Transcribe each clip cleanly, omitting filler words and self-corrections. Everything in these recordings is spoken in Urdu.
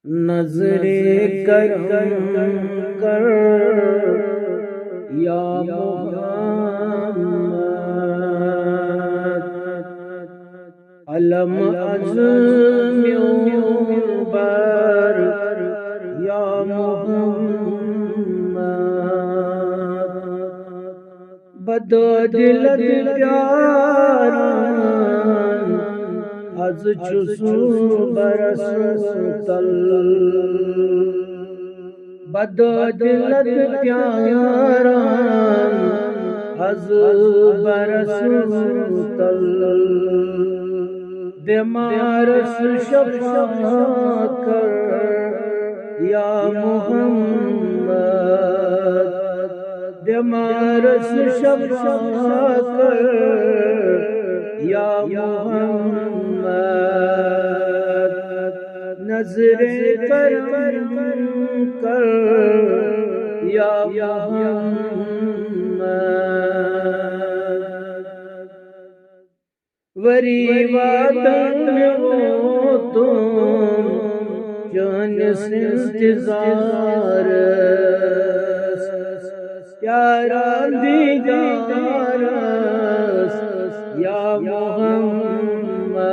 نظر کرم کر یا محمد، علم عظم بر یا محمد، بدادلت پیاران از چسو برسوتل، بدادلت پیاران از برسوتل، بیمارس شفا کر یا محمد، بیمارس شفا کر یا محمد، نظر کرم کر یا محمد، وری وطن ہو تم جانس انتظار، پیارا دیدار یا محمد،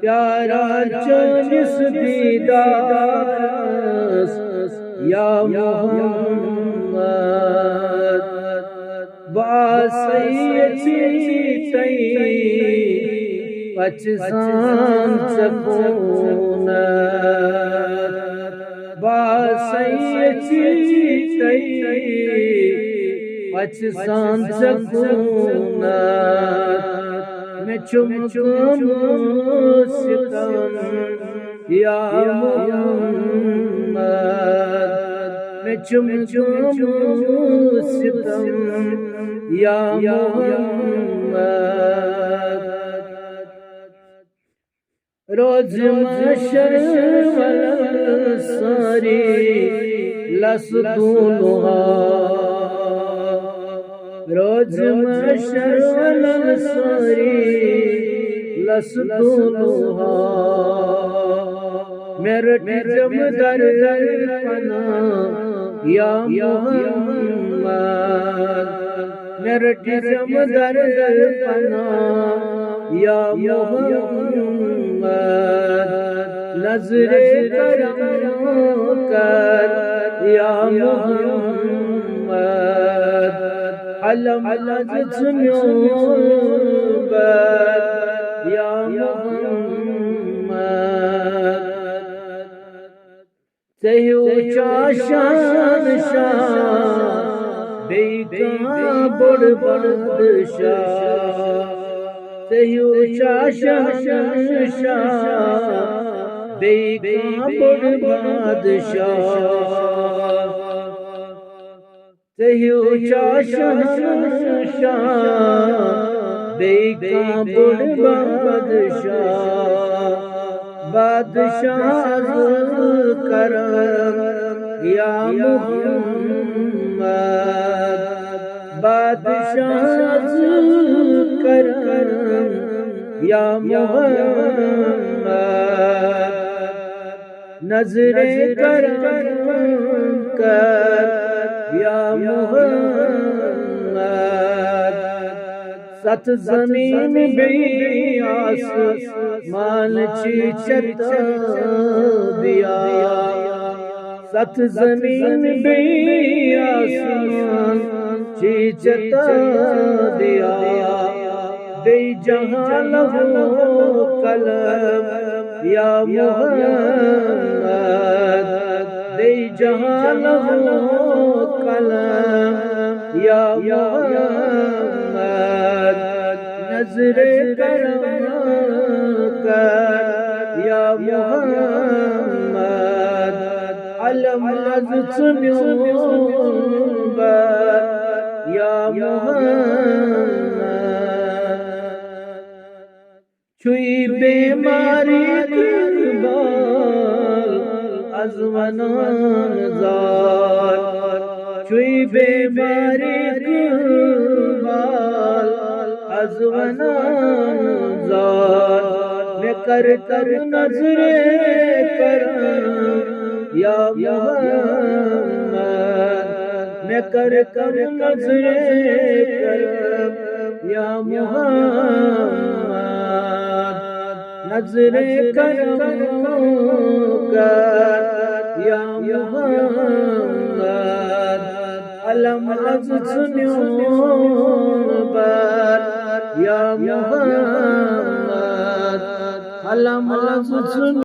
پیارا جانس دیدار یا محمد، باسیتی تی پچسان سکونت، باسیتی تی پچسان سکونت، میں چمکم ستم یا محمد، میں چمکم ستم یا محمد، روز محشر والانصاری لسدونها، روز محشر والانصاری لسدونها، میرٹ جم در پناہ یا محمد، میرٹ جم در پناہ یا محمد، نظر کرم کر یا محمد، علم عظم بر یا محمد، تہی اونچا شان شاہ بیکاں بڑ بادشاہ، تہی اونچا شان شاہ بیکاں بڑ بادشاہ، تہی اونچا شان شاہ بیکاں بڑ بادشاہ، بادشاہ کرم یا محمد، بادشاہ کرم یا محمد، نظر کرم کر یا محمد، ست زمین بی آسمان چیچتا دیا، ست زمین بی آسمان چیچتا دیا، دی جہاں لہو قلم یا محمد، دی جہاں لہو قلم یا محمد، نظر کرم کر یا محمد، علم عظم بر یا محمد، چھوئی بیماری اقبال از ونان زار، چھوئی بیماری اقبال از ونان زار، میں کرتا نظر کرم یا محمد میں کرتا نظر کرم یا محمد نظر کرم کر یا محمد علم از سنیوں بر یا محمد علم از سنیوں